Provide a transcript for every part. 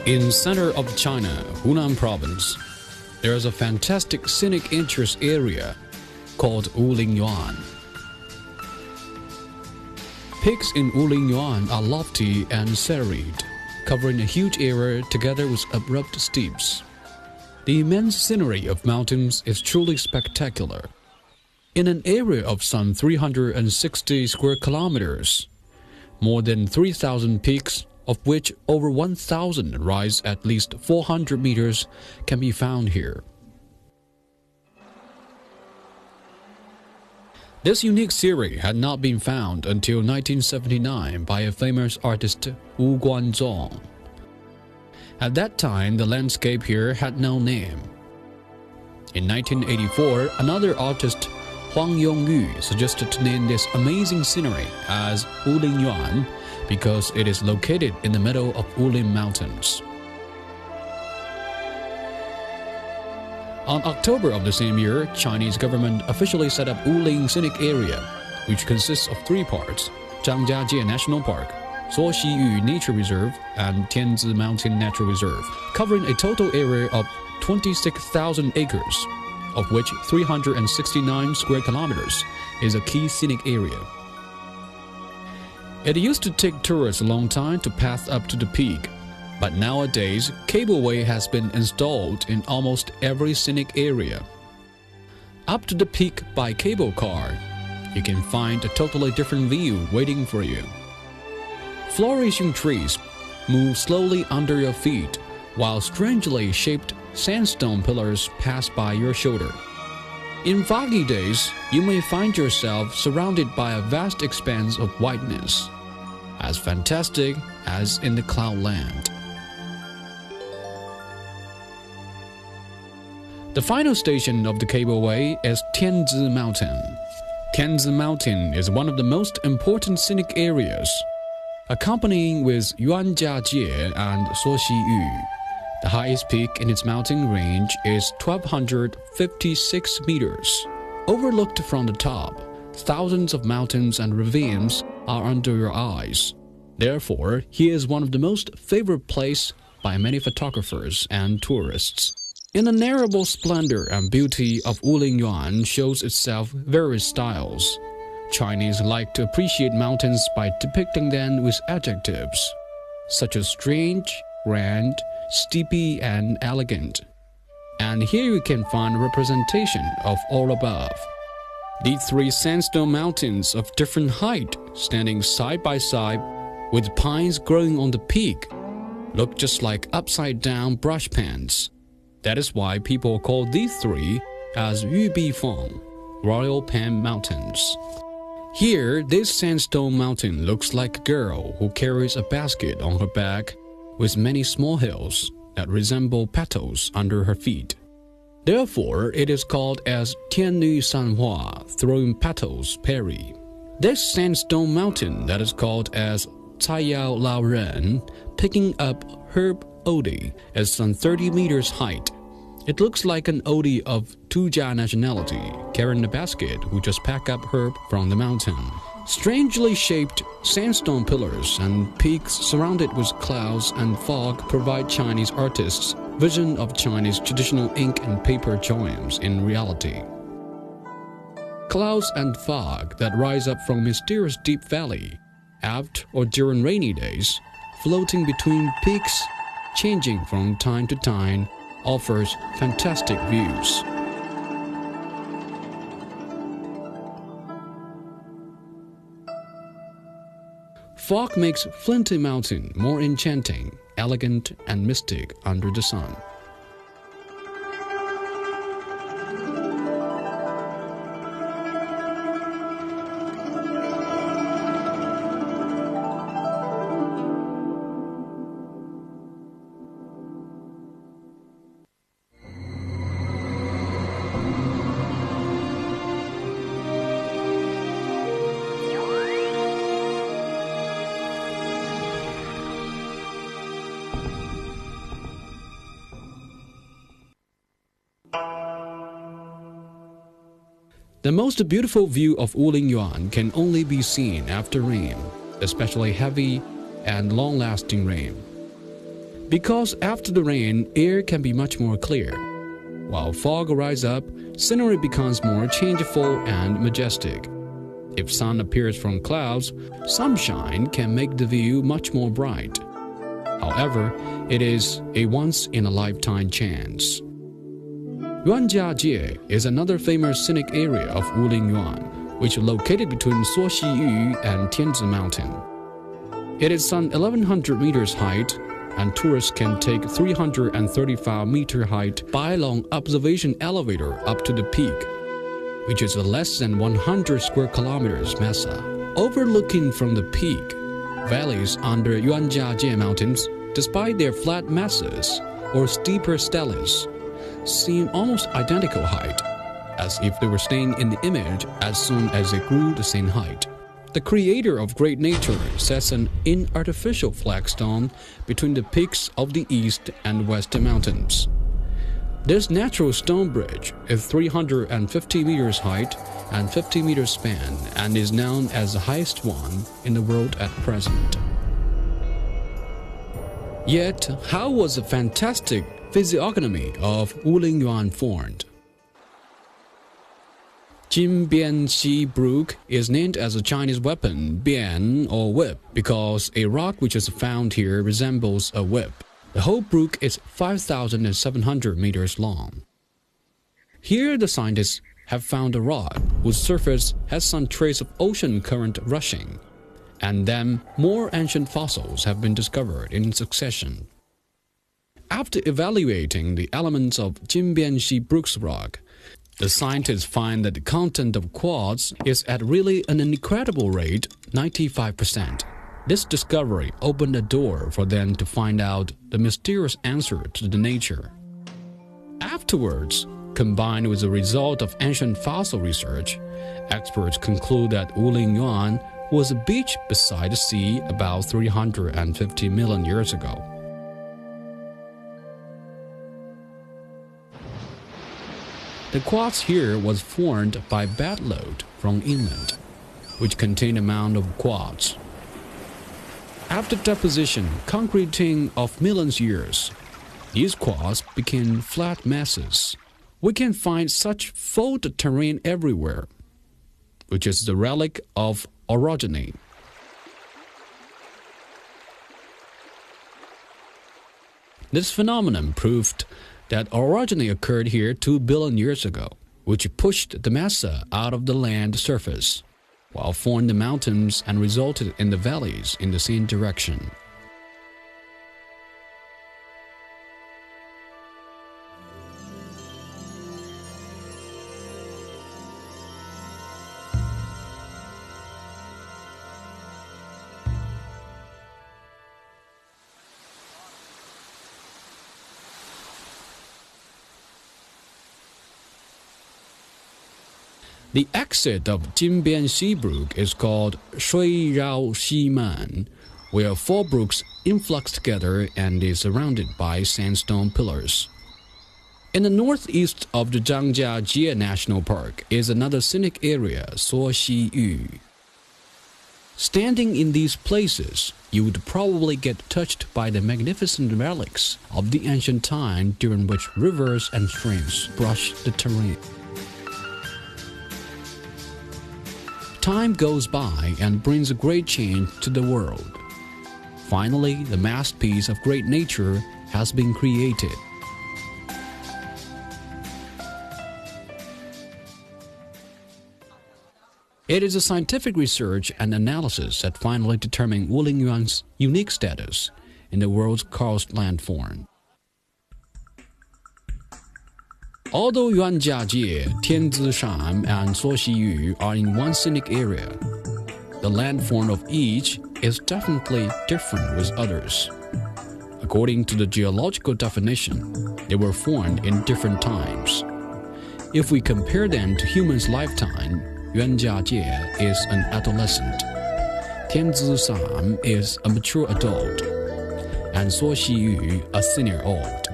In center of China, Hunan province, there is a fantastic scenic interest area called Ling Yuan. Peaks in Ling Yuan are lofty and serried, covering a huge area together with abrupt steeps. The immense scenery of mountains is truly spectacular. In an area of some 360 square kilometers, more than 3,000 peaks, of which over 1,000 rise at least 400 meters, can be found here. This unique scenery had not been found until 1979 by a famous artist, Wu Guanzong. At that time, the landscape here had no name. In 1984, another artist, Huang Yongyu, suggested to name this amazing scenery as Ling Yuan because it is located in the middle of Wulin Mountains. On October of the same year, Chinese government officially set up Wulin Scenic Area, which consists of three parts: Zhangjiajie National Park, Zuoxiyu Nature Reserve, and Tianzi Mountain Natural Reserve, covering a total area of 26,000 acres, of which 369 square kilometers is a key scenic area. It used to take tourists a long time to pass up to the peak, but nowadays, cableway has been installed in almost every scenic area. Up to the peak by cable car, you can find a totally different view waiting for you. Flourishing trees move slowly under your feet, while strangely shaped sandstone pillars pass by your shoulder. In foggy days, you may find yourself surrounded by a vast expanse of whiteness, as fantastic as in the cloudland. The final station of the cableway is Tianzi Mountain. Tianzi Mountain is one of the most important scenic areas, accompanying with Yuanjiajie and Zuoxiyu. The highest peak in its mountain range is 1,256 meters. Overlooked from the top, thousands of mountains and ravines are under your eyes. Therefore, he is one of the most favored places by many photographers and tourists. Inenarrable splendor and beauty of Ling Yuan shows itself various styles. Chinese like to appreciate mountains by depicting them with adjectives, such as strange, grand, steepy, and elegant. And here you can find a representation of all above. These three sandstone mountains of different height, standing side by side, with pines growing on the peak, look just like upside-down brush pans. That is why people call these three as Yubifeng, Royal Pan Mountains. Here, this sandstone mountain looks like a girl who carries a basket on her back with many small hills that resemble petals under her feet. Therefore, it is called as Tiannu Sanhua, throwing petals Perry. This sandstone mountain that is called as Caiyao Lao Ren, picking up herb Odi, is some 30 meters height. It looks like an Odi of Tujia nationality, carrying a basket who just pack up herb from the mountain. Strangely shaped sandstone pillars and peaks surrounded with clouds and fog provide Chinese artists' vision of Chinese traditional ink and paper drawings in reality. Clouds and fog that rise up from mysterious deep valley, after or during rainy days, floating between peaks, changing from time to time, offers fantastic views. Fog makes Flinty Mountain more enchanting, elegant, and mystic under the sun. The most beautiful view of Ling Yuan can only be seen after rain, especially heavy and long-lasting rain. Because after the rain, air can be much more clear. While fog rises up, scenery becomes more changeful and majestic. If sun appears from clouds, sunshine can make the view much more bright. However, it is a once-in-a-lifetime chance. Yuanjiajie is another famous scenic area of Ling Yuan, which is located between Suoxiyu and Tianzi Mountain. It is some 1,100 meters height, and tourists can take 335-meter height Bailong observation elevator up to the peak, which is a less than 100 square kilometers mesa. Overlooking from the peak, valleys under Yuanjiajie Mountains, despite their flat masses or steeper steles, seem almost identical height, as if they were staying in the image as soon as they grew the same height. The creator of great nature sets an inartificial flagstone between the peaks of the east and west mountains. This natural stone bridge is 350 meters height and 50 meters span and is known as the highest one in the world at present. Yet, how was the fantastic physiognomy of Ling Yuan formed? Jinbianxi Brook is named as a Chinese weapon, bian or whip, because a rock which is found here resembles a whip. The whole brook is 5,700 meters long. Here the scientists have found a rock whose surface has some trace of ocean current rushing, and then more ancient fossils have been discovered in succession. After evaluating the elements of Jinbianxi Brook's rock, the scientists find that the content of quartz is at really an incredible rate, 95%. This discovery opened a door for them to find out the mysterious answer to the nature. Afterwards, combined with the result of ancient fossil research, experts conclude that Ling Yuan was a beach beside the sea about 350 million years ago. The quartz here was formed by bed load from inland, which contained a mound of quartz. After deposition, concreting of millions of years, these quartz became flat masses. We can find such folded terrain everywhere, which is the relic of orogeny. This phenomenon proved that orogeny occurred here 2 billion years ago, which pushed the mesa out of the land surface, while formed the mountains and resulted in the valleys in the same direction. The exit of Jinbianxi Brook is called Shui Rao Xi Man, where 4 brooks influx together and is surrounded by sandstone pillars. In the northeast of the Zhangjiajie National Park is another scenic area, Suoxiyu. Standing in these places, you would probably get touched by the magnificent relics of the ancient time during which rivers and streams brushed the terrain. Time goes by and brings a great change to the world. Finally, the masterpiece of great nature has been created. It is a scientific research and analysis that finally determined Ling Yuan's unique status in the world's karst landform. Although Yuanjiajie, Tianzishan, and Suoxiyu are in one scenic area, the landform of each is definitely different with others. According to the geological definition, they were formed in different times. If we compare them to humans' lifetime, Yuanjiajie is an adolescent, Tianzishan is a mature adult, and Suoxiyu a senior old.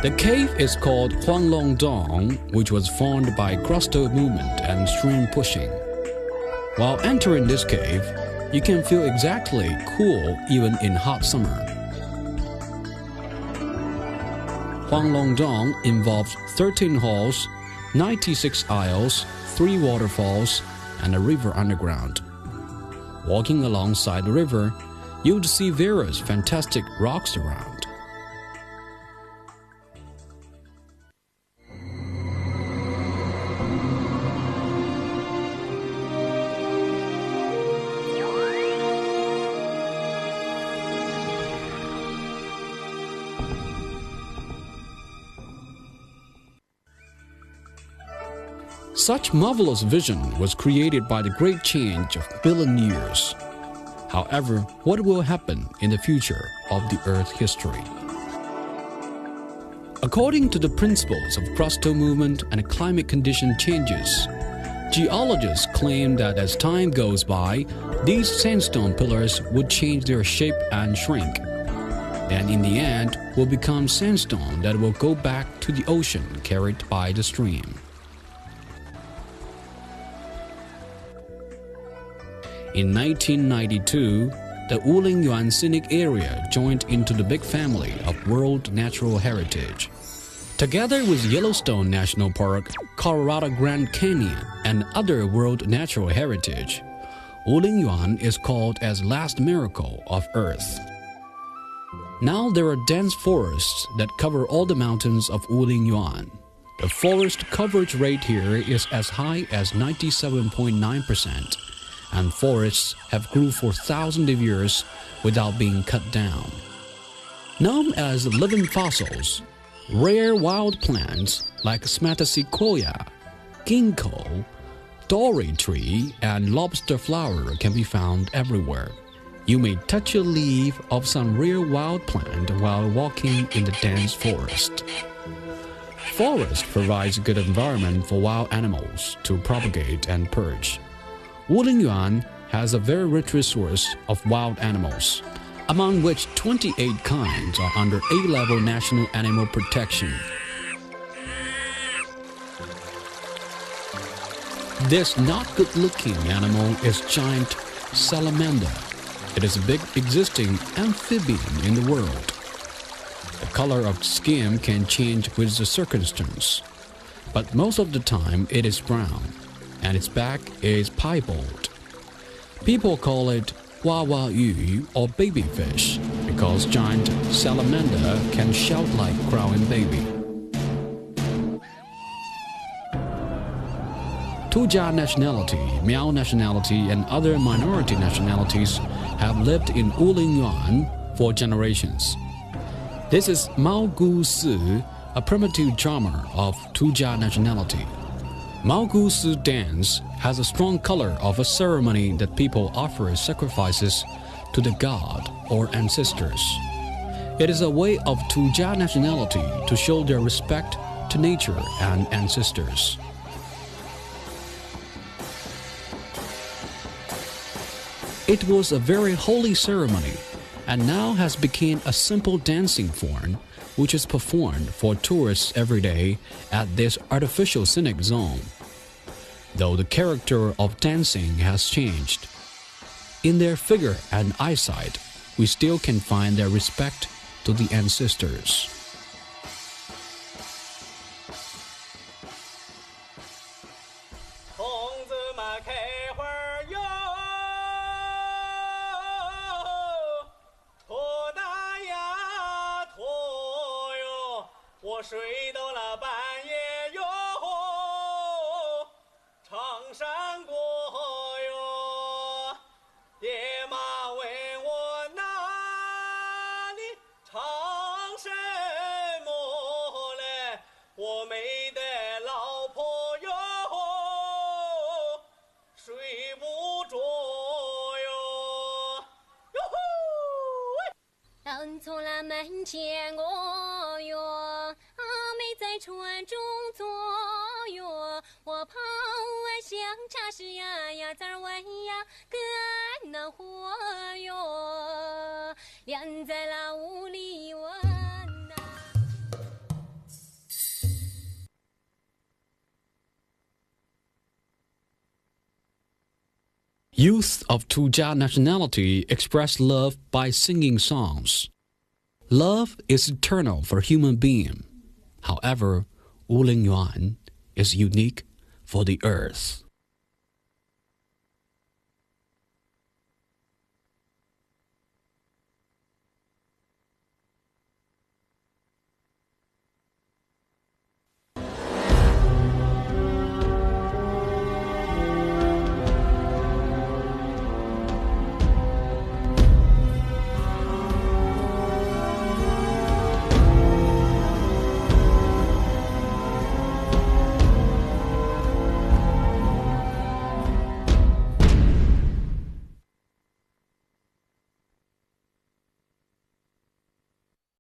The cave is called Huanglongdong, which was formed by crustal movement and stream pushing. While entering this cave, You can feel exactly cool even in hot summer. Huanglongdong involves 13 halls, 96 aisles, 3 waterfalls, and a river underground. Walking alongside the river, you'd see various fantastic rocks around. Such marvelous vision was created by the great change of billion years. However, what will happen in the future of the Earth's history? According to the principles of crustal movement and climate condition changes, geologists claim that as time goes by, these sandstone pillars would change their shape and shrink, and in the end will become sandstone that will go back to the ocean carried by the stream. In 1992, the Ling Yuan scenic area joined into the big family of World Natural Heritage. Together with Yellowstone National Park, Colorado Grand Canyon, and other World Natural Heritage, Ling Yuan is called as Last Miracle of Earth. Now there are dense forests that cover all the mountains of Ling Yuan. The forest coverage rate here is as high as 97.9%. And forests have grew for thousands of years without being cut down. Known as living fossils, rare wild plants like Smatasequoia, ginkgo, dory tree, and lobster flower can be found everywhere. You may touch a leaf of some rare wild plant while walking in the dense forest. Forest provides a good environment for wild animals to propagate and perch. Ling Yuan has a very rich resource of wild animals, among which 28 kinds are under A-level national animal protection. This not good-looking animal is giant salamander. It is a big existing amphibian in the world. The color of skin can change with the circumstance, but most of the time it is brown, and its back is piebald. People call it Wawa Yu or baby fish because giant salamander can shout like crowing baby. Tujia nationality, Miao nationality, and other minority nationalities have lived in Ling Yuan for generations. This is Mao Gu Si, a primitive drummer of Tujia nationality. Mao Gu Si dance has a strong color of a ceremony that people offer sacrifices to the god or ancestors. It is a way of Tujia nationality to show their respect to nature and ancestors. It was a very holy ceremony and now has become a simple dancing form which is performed for tourists every day at this artificial scenic zone. Though the character of dancing has changed, in their figure and eyesight, we still can find their respect to the ancestors. Youth of Tujia nationality express love by singing songs. Love is eternal for human being. However, Ling Yuan is unique for the earth.